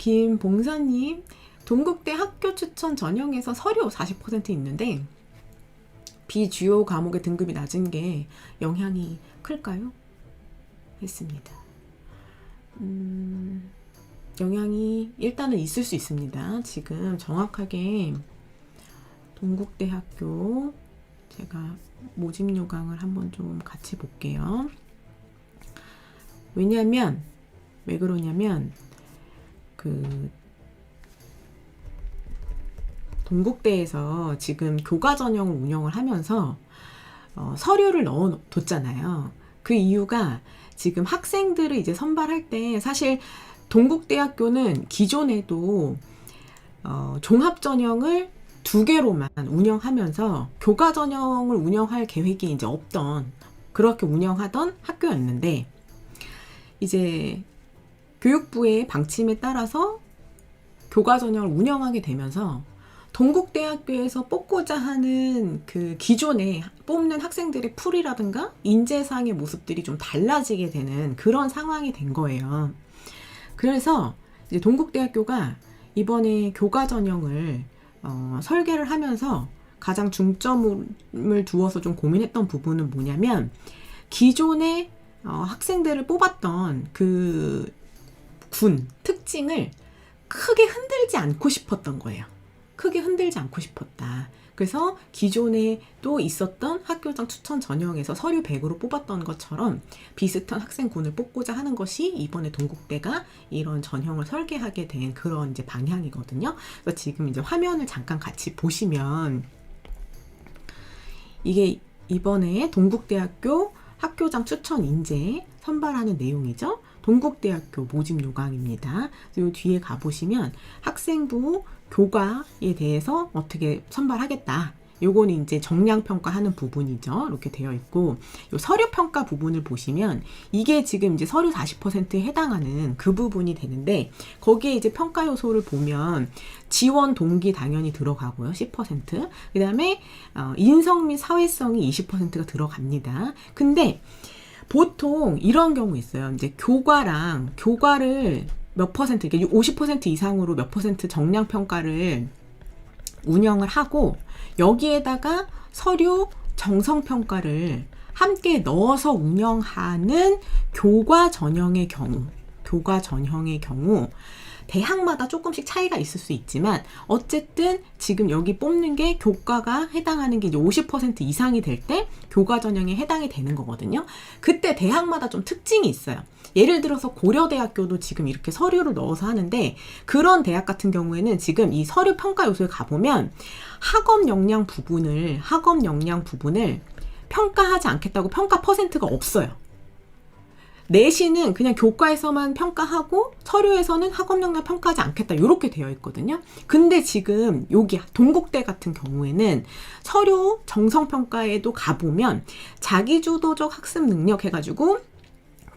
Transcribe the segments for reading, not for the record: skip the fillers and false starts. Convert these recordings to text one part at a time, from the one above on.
김봉선님, 동국대 학교 추천 전형에서 서류 40% 있는데 비주요 과목의 등급이 낮은 게 영향이 클까요? 했습니다. 영향이 일단은 있을 수 있습니다. 지금 정확하게 동국대학교 제가 모집 요강을 한번 좀 같이 볼게요. 왜냐면 왜 그러냐면 동국대에서 지금 교과 전형을 운영을 하면서 서류를 넣어뒀잖아요. 그 이유가 지금 학생들을 이제 선발할 때 사실 동국대학교는 기존에도 종합 전형을 2개로만 운영하면서 교과 전형을 운영할 계획이 이제 없던, 그렇게 운영하던 학교였는데 이제 교육부의 방침에 따라서 교과 전형을 운영하게 되면서 동국대학교에서 뽑고자 하는 그 기존에 뽑는 학생들의 풀이라든가 인재상의 모습들이 좀 달라지게 되는 그런 상황이 된 거예요. 그래서 이제 동국대학교가 이번에 교과 전형을 설계를 하면서 가장 중점을 두어서 좀 고민했던 부분은 뭐냐면, 기존에 학생들을 뽑았던 그 군 특징을 크게 흔들지 않고 싶었던 거예요. 크게 흔들지 않고 싶었다. 그래서 기존에 또 있었던 학교장 추천 전형에서 서류 100으로 뽑았던 것처럼 비슷한 학생군을 뽑고자 하는 것이 이번에 동국대가 이런 전형을 설계하게 된 그런 이제 방향이거든요. 그래서 지금 이제 화면을 잠깐 같이 보시면 이게 이번에 동국대학교 학교장 추천 인재 선발하는 내용이죠. 동국대학교 모집 요강입니다. 이 뒤에 가보시면 학생부 교과에 대해서 어떻게 선발하겠다. 요거는 이제 정량평가하는 부분이죠. 이렇게 되어 있고, 요 서류평가 부분을 보시면 이게 지금 이제 서류 40%에 해당하는 그 부분이 되는데, 거기에 이제 평가 요소를 보면 지원 동기 당연히 들어가고요. 10%. 그 다음에 인성 및 사회성이 20%가 들어갑니다. 근데 보통 이런 경우 있어요. 이제 교과를 몇 퍼센트, 이게 50% 이상으로 몇 퍼센트 정량 평가를 운영을 하고 여기에다가 서류 정성 평가를 함께 넣어서 운영하는 교과 전형의 경우 대학마다 조금씩 차이가 있을 수 있지만 어쨌든 지금 여기 뽑는 게 교과가 해당하는 게 이제 50% 이상이 될 때 교과 전형에 해당이 되는 거거든요. 그때 대학마다 좀 특징이 있어요. 예를 들어서 고려대학교도 지금 이렇게 서류를 넣어서 하는데, 그런 대학 같은 경우에는 지금 이 서류 평가 요소에 가보면 학업 역량 부분을 평가하지 않겠다고 평가 퍼센트가 없어요. 내신은 그냥 교과에서만 평가하고 서류에서는 학업 역량 평가하지 않겠다, 이렇게 되어 있거든요. 근데 지금 여기 동국대 같은 경우에는 서류 정성평가에도 가보면 자기주도적 학습 능력 해가지고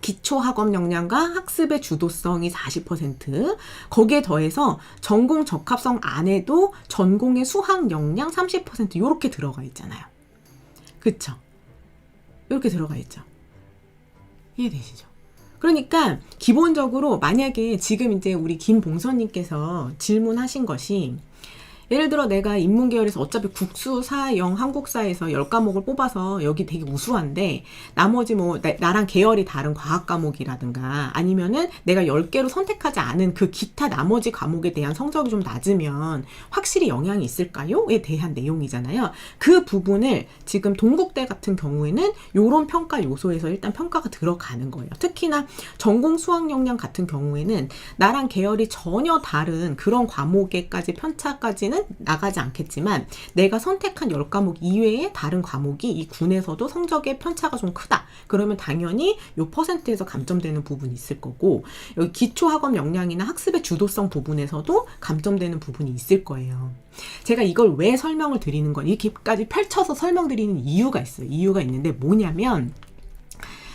기초 학업 역량과 학습의 주도성이 40%, 거기에 더해서 전공 적합성 안에도 전공의 수학 역량 30% 이렇게 들어가 있잖아요. 그쵸? 이렇게 들어가 있죠. 이해되시죠? 그러니까 기본적으로 만약에 지금 이제 우리 김봉선님께서 질문하신 것이, 예를 들어 내가 인문계열에서 어차피 국수, 사, 영, 한국사에서 10과목을 뽑아서 여기 되게 우수한데 나머지 뭐 나랑 계열이 다른 과학 과목이라든가 아니면은 내가 10개로 선택하지 않은 그 기타 나머지 과목에 대한 성적이 좀 낮으면 확실히 영향이 있을까요? 에 대한 내용이잖아요. 그 부분을 지금 동국대 같은 경우에는 요런 평가 요소에서 일단 평가가 들어가는 거예요. 특히나 전공 수학 역량 같은 경우에는 나랑 계열이 전혀 다른 그런 과목에까지 편차까지는 나가지 않겠지만 내가 선택한 10과목 이외에 다른 과목이 이 군에서도 성적의 편차가 좀 크다. 그러면 당연히 요 퍼센트에서 감점되는 부분이 있을 거고, 여기 기초학업 역량이나 학습의 주도성 부분에서도 감점되는 부분이 있을 거예요. 제가 이걸 왜 설명을 드리는 건, 이렇게까지 펼쳐서 설명드리는 이유가 있어요. 이유가 있는데 뭐냐면,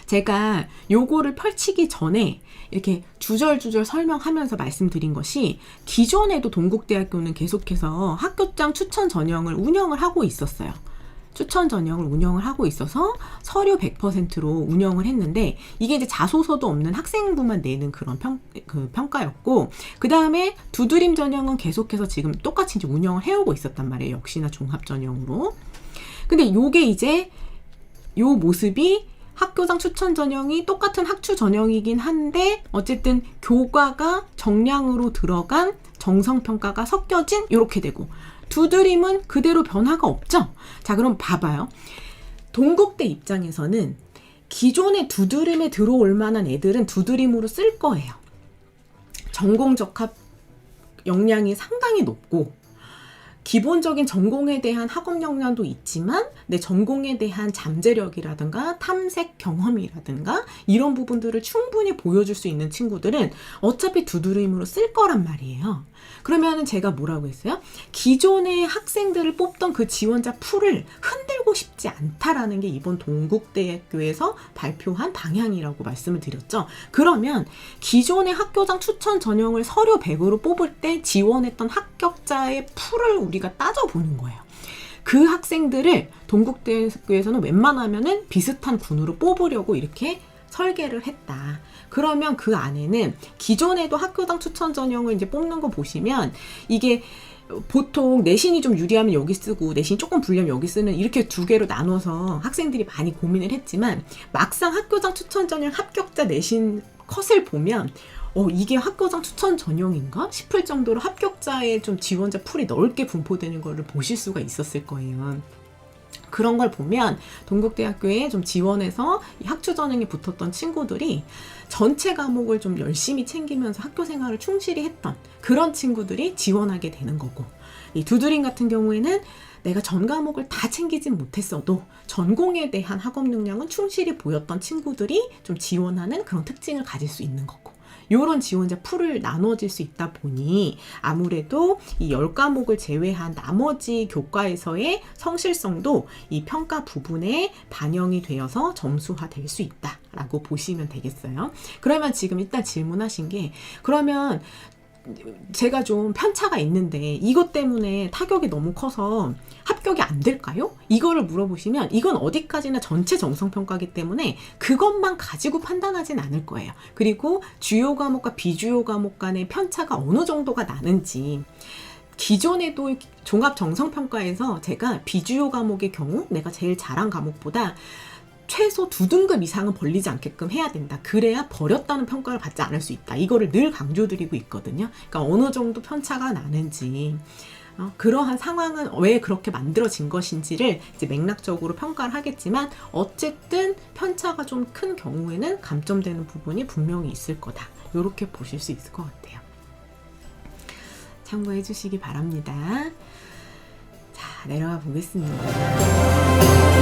제가 요거를 펼치기 전에 이렇게 주절주절 설명하면서 말씀드린 것이, 기존에도 동국대학교는 계속해서 학교장 추천 전형을 운영을 하고 있었어요. 추천 전형을 운영을 하고 있어서 서류 100%로 운영을 했는데 이게 이제 자소서도 없는 학생부만 내는 그런 평가였고 그 다음에 두드림 전형은 계속해서 지금 똑같이 이제 운영을 해오고 있었단 말이에요. 역시나 종합 전형으로. 근데 요게 이제 요 모습이 학교장 추천 전형이 똑같은 학추 전형이긴 한데 어쨌든 교과가 정량으로 들어간 정성평가가 섞여진 이렇게 되고 두드림은 그대로 변화가 없죠. 자, 그럼 봐봐요. 동국대 입장에서는 기존의 두드림에 들어올 만한 애들은 두드림으로 쓸 거예요. 전공적합 역량이 상당히 높고 기본적인 전공에 대한 학업 역량도 있지만 내 전공에 대한 잠재력이라든가 탐색 경험이라든가 이런 부분들을 충분히 보여줄 수 있는 친구들은 어차피 두드림으로 쓸 거란 말이에요. 그러면은 제가 뭐라고 했어요? 기존의 학생들을 뽑던 그 지원자 풀을 흔들고 싶지 않다라는 게 이번 동국대학교에서 발표한 방향이라고 말씀을 드렸죠. 그러면 기존의 학교장 추천 전형을 서류 100으로 뽑을 때 지원했던 합격자의 풀을 우리가 따져보는 거예요. 그 학생들을 동국대학교에서는 웬만하면은 비슷한 군으로 뽑으려고 이렇게 설계를 했다. 그러면 그 안에는 기존에도 학교장 추천 전형을 이제 뽑는 거 보시면 이게 보통 내신이 좀 유리하면 여기 쓰고 내신이 조금 불리하면 여기 쓰는 이렇게 두 개로 나눠서 학생들이 많이 고민을 했지만 막상 학교장 추천 전형 합격자 내신 컷을 보면 이게 학교장 추천 전형인가 싶을 정도로 합격자의 좀 지원자 풀이 넓게 분포되는 거를 보실 수가 있었을 거예요. 그런 걸 보면 동국대학교에 좀 지원해서 이 학추 전형에 붙었던 친구들이 전체 과목을 좀 열심히 챙기면서 학교 생활을 충실히 했던 그런 친구들이 지원하게 되는 거고, 이 두드림 같은 경우에는 내가 전 과목을 다 챙기진 못했어도 전공에 대한 학업 역량은 충실히 보였던 친구들이 좀 지원하는 그런 특징을 가질 수 있는 거고, 이런 지원자 풀을 나눠질 수 있다 보니 아무래도 이 10과목을 제외한 나머지 교과에서의 성실성도 이 평가 부분에 반영이 되어서 점수화될 수 있다라고 보시면 되겠어요. 그러면 지금 일단 질문하신 게, 그러면 제가 좀 편차가 있는데 이것 때문에 타격이 너무 커서 합격이 안 될까요? 이거를 물어보시면 이건 어디까지나 전체 정성평가이기 때문에 그것만 가지고 판단하진 않을 거예요. 그리고 주요 과목과 비주요 과목 간의 편차가 어느 정도가 나는지, 기존에도 종합 정성평가에서 제가 비주요 과목의 경우 내가 제일 잘한 과목보다 최소 2등급 이상은 벌리지 않게끔 해야 된다. 그래야 버렸다는 평가를 받지 않을 수 있다. 이거를 늘 강조드리고 있거든요. 그러니까 어느 정도 편차가 나는지, 그러한 상황은 왜 그렇게 만들어진 것인지를 이제 맥락적으로 평가를 하겠지만 어쨌든 편차가 좀 큰 경우에는 감점되는 부분이 분명히 있을 거다. 이렇게 보실 수 있을 것 같아요. 참고해 주시기 바랍니다. 자, 내려가 보겠습니다.